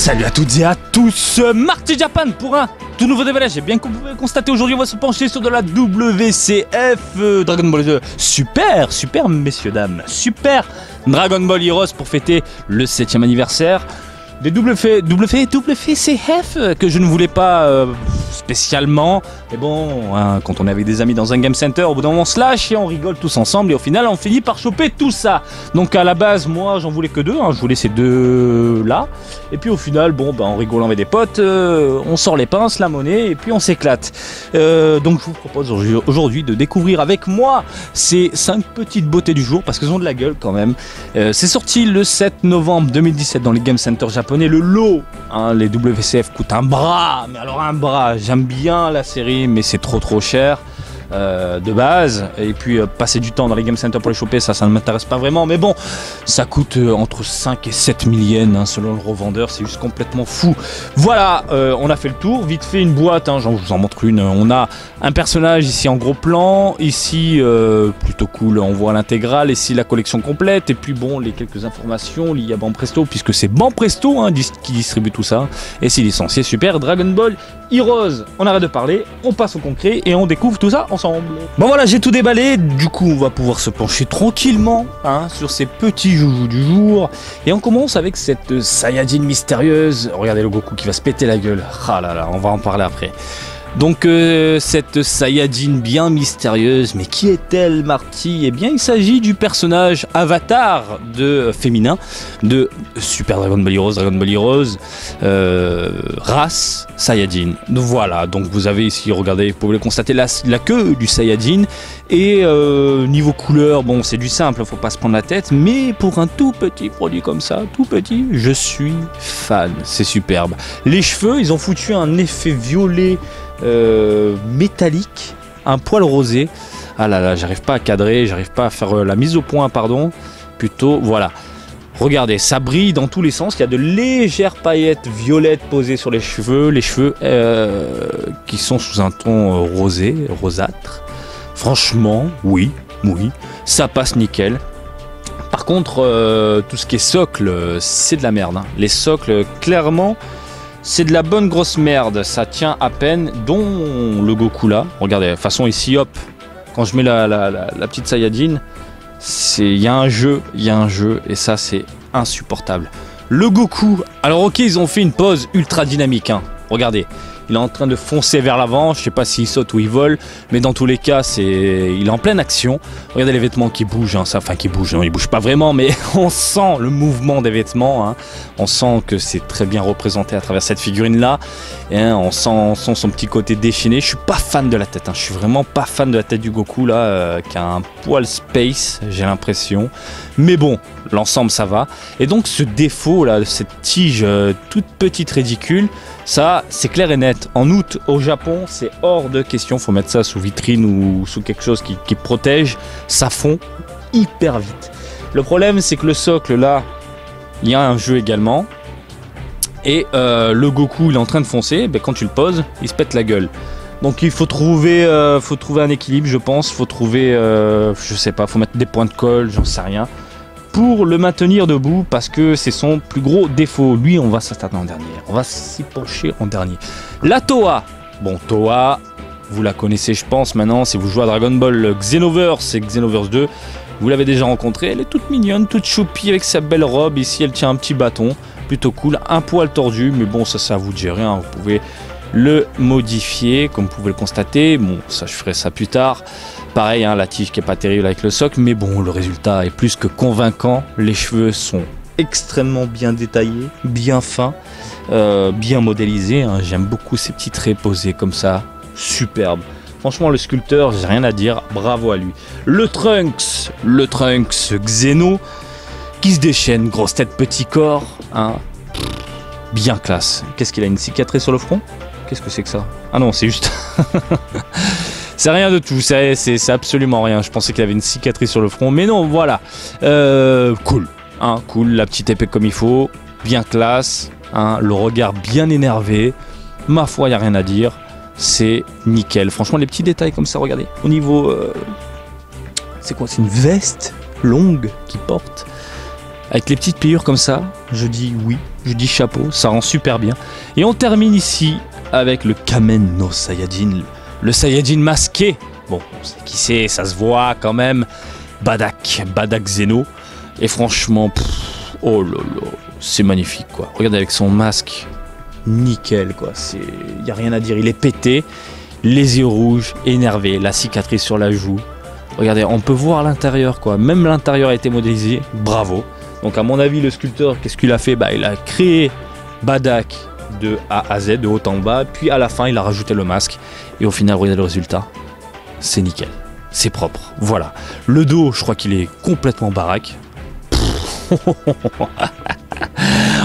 Salut à toutes et à tous, Marty Japan pour un tout nouveau dévalage. Et bien que vous pouvez constater, aujourd'hui on va se pencher sur de la WCF Dragon Ball 2. Super messieurs dames, super Dragon Ball Heroes pour fêter le 7ème anniversaire des WCF que je ne voulais pas spécialement. Mais bon, hein, quand on est avec des amis dans un game center, au bout d'un moment on se lâche et on rigole tous ensemble et au final on finit par choper tout ça. Donc à la base moi j'en voulais que deux, hein, je voulais ces deux là. Et puis au final bon en rigolant avec des potes, on sort les pinces, la monnaie et puis on s'éclate. Donc je vous propose aujourd'hui de découvrir avec moi ces 5 petites beautés du jour parce qu'elles ont de la gueule quand même. C'est sorti le 7 novembre 2017 dans les game centers japonais. Le lot, hein, les WCF coûtent un bras, mais alors un bras, j'aime bien la série mais c'est trop cher de base, et puis passer du temps dans les game centers pour les choper, ça ne m'intéresse pas vraiment, mais bon, ça coûte entre 5 et 7 000 yens hein, selon le revendeur, c'est juste complètement fou. Voilà, on a fait le tour, vite fait une boîte, hein, je vous en montre une, on a un personnage ici en gros plan, ici plutôt cool, on voit l'intégrale, ici la collection complète, et puis bon, les quelques informations liées à Banpresto, puisque c'est Banpresto hein, qui distribue tout ça, et c'est licencié, super, Dragon Ball Heroes. On arrête de parler, on passe au concret, et on découvre tout ça ensemble. Bon voilà, j'ai tout déballé, du coup on va pouvoir se pencher tranquillement hein, sur ces petits joujoux du jour. Et on commence avec cette Saiyajin mystérieuse. Regardez le Goku qui va se péter la gueule. Ah là là, on va en parler après. Donc cette Saiyajin bien mystérieuse, mais qui est-elle Marty? Eh bien il s'agit du personnage avatar de féminin de Super Dragon Ball Heroes, race Saiyajin. Donc voilà, donc vous avez ici, regardez, vous pouvez le constater, la queue du Saiyajin. Et niveau couleur, bon c'est du simple, faut pas se prendre la tête, mais pour un tout petit produit comme ça, tout petit, je suis fan, c'est superbe. Les cheveux, ils ont foutu un effet violet métallique, un poil rosé. Ah là là, j'arrive pas à cadrer, j'arrive pas à faire la mise au point, pardon. Plutôt, voilà. Regardez, ça brille dans tous les sens. Il y a de légères paillettes violettes posées sur les cheveux qui sont sous un ton rosé, rosâtre. Franchement, oui, ça passe nickel. Par contre, tout ce qui est socle, c'est de la merde. Hein. Les socles, clairement, c'est de la bonne grosse merde. Ça tient à peine, dont le Goku là. Regardez, de toute façon ici, hop, quand je mets la petite Saiyajin, il y a un jeu, et ça c'est insupportable. Le Goku, alors ok, ils ont fait une pose ultra dynamique, hein. Regardez. Il est en train de foncer vers l'avant, je sais pas s'il saute ou il vole, mais dans tous les cas, il est en pleine action. Regardez les vêtements qui bougent, hein, qui bougent, non, ils bougent pas vraiment, mais on sent le mouvement des vêtements, hein. On sent que c'est très bien représenté à travers cette figurine-là, hein, on sent son petit côté déchaîné. Je suis pas fan de la tête, hein, je suis vraiment pas fan de la tête du Goku, là, qui a un poil space, j'ai l'impression. Mais bon, l'ensemble ça va. Et donc ce défaut, là, cette tige toute petite ridicule, ça, c'est clair et net. En août, au Japon, c'est hors de question. Faut mettre ça sous vitrine ou sous quelque chose qui protège. Ça fond hyper vite. Le problème, c'est que le socle, là, il y a un jeu également. Et le Goku, il est en train de foncer. Ben, quand tu le poses, il se pète la gueule. Donc il faut trouver un équilibre, je pense. Faut trouver, je sais pas, faut mettre des points de colle, j'en sais rien, pour le maintenir debout, parce que c'est son plus gros défaut. Lui, on va s'attarder en dernier. On va s'y pencher en dernier. La Toa. Bon, Toa, vous la connaissez, je pense, maintenant. Si vous jouez à Dragon Ball Xenoverse et Xenoverse 2, vous l'avez déjà rencontrée. Elle est toute mignonne, toute choupie, avec sa belle robe. Ici, elle tient un petit bâton. Plutôt cool. Un poil tordu, mais bon, ça, c'est à vous de gérer, hein. Vous pouvez le modifier, comme vous pouvez le constater. Bon, ça, je ferai ça plus tard. Pareil, hein, la tige qui est pas terrible avec le socle, mais bon, le résultat est plus que convaincant. Les cheveux sont extrêmement bien détaillés, bien fins, bien modélisés, hein. J'aime beaucoup ces petits traits posés comme ça, superbe. Franchement, le sculpteur, j'ai rien à dire, bravo à lui. Le Trunks Xeno, qui se déchaîne, grosse tête, petit corps, hein. Bien classe. Qu'est-ce qu'il a, une cicatrice sur le front? Qu'est-ce que c'est que ça? Ah non, c'est juste... C'est rien de tout, c'est absolument rien. Je pensais qu'il avait une cicatrice sur le front, mais non, voilà. Cool, hein, cool, la petite épée comme il faut, bien classe, hein, le regard bien énervé. Ma foi, il n'y a rien à dire, c'est nickel. Franchement, les petits détails comme ça, regardez. Au niveau... c'est quoi? C'est une veste longue qu'il porte. avec les petites pliures comme ça, je dis oui, je dis chapeau, ça rend super bien. Et on termine ici avec le Kamen no Saiyajin, le Saiyajin masqué. Bon, on sait qui c'est, ça se voit quand même. Badak Zeno. Et franchement, oh là là, c'est magnifique quoi. Regardez avec son masque, nickel quoi. Y a rien à dire, il est pété. Les yeux rouges, énervé, la cicatrice sur la joue. Regardez, on peut voir l'intérieur quoi. Même l'intérieur a été modélisé. Bravo. Donc à mon avis, le sculpteur, qu'est-ce qu'il a fait? Il a créé Badak de A à Z, de haut en bas. Puis à la fin, il a rajouté le masque. Et au final, regardez le résultat. C'est nickel. C'est propre. Voilà. Le dos, je crois qu'il est complètement baraque.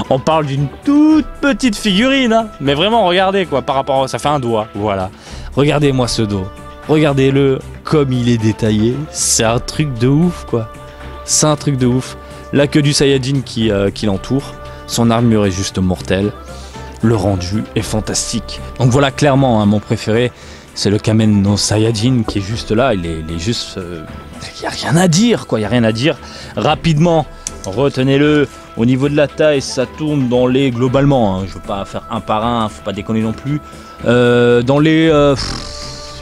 On parle d'une toute petite figurine, hein. Mais vraiment, regardez quoi, par rapport à ça fait un doigt, voilà. Regardez-moi ce dos, regardez-le comme il est détaillé, c'est un truc de ouf quoi. C'est un truc de ouf. La queue du Saiyajin qui l'entoure, son armure est juste mortelle, le rendu est fantastique. Donc voilà, clairement, hein, mon préféré, c'est le Kamen no Saiyajin qui est juste là, il est juste... Il n'y a rien à dire quoi, il n'y a rien à dire. Rapidement, retenez-le, au niveau de la taille, ça tourne dans les... Globalement, hein, je ne veux pas faire un par un, faut pas déconner non plus. Dans les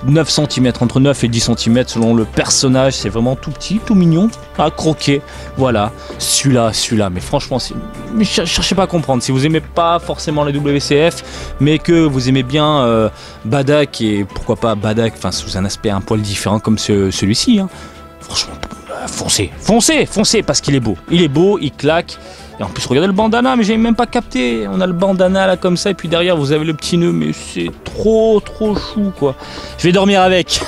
9 cm, entre 9 et 10 cm selon le personnage, c'est vraiment tout petit, tout mignon, à croquer. Voilà, celui-là, mais franchement, mais cherchez pas à comprendre. Si vous aimez pas forcément les WCF, mais que vous aimez bien Badak, et pourquoi pas Badak, enfin sous un aspect un poil différent comme celui-ci, hein, franchement, foncez, parce qu'il est beau. Il est beau, il claque. Et en plus, regardez le bandana, mais j'avais même pas capté. On a le bandana là comme ça, et puis derrière, vous avez le petit nœud, mais c'est trop chou quoi. Je vais dormir avec.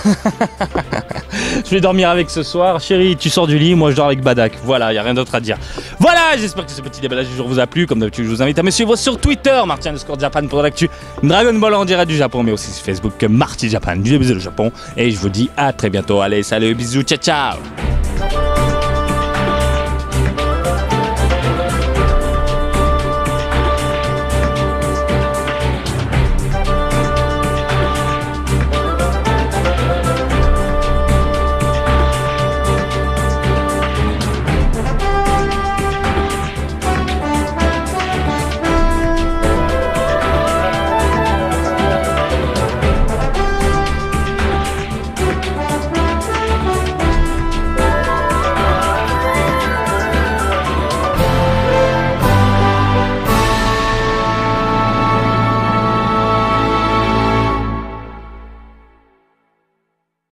Je vais dormir avec ce soir. Chérie, tu sors du lit, moi je dors avec Badak. Voilà, il n'y a rien d'autre à dire. Voilà, j'espère que ce petit déballage du jour vous a plu. Comme d'habitude, je vous invite à me suivre sur Twitter, Marty_Japan pour l'actu Dragon Ball en direct du Japon, mais aussi sur Facebook, Marty Japan, du bisous le Japon. Et je vous dis à très bientôt. Allez, salut, bisous, ciao.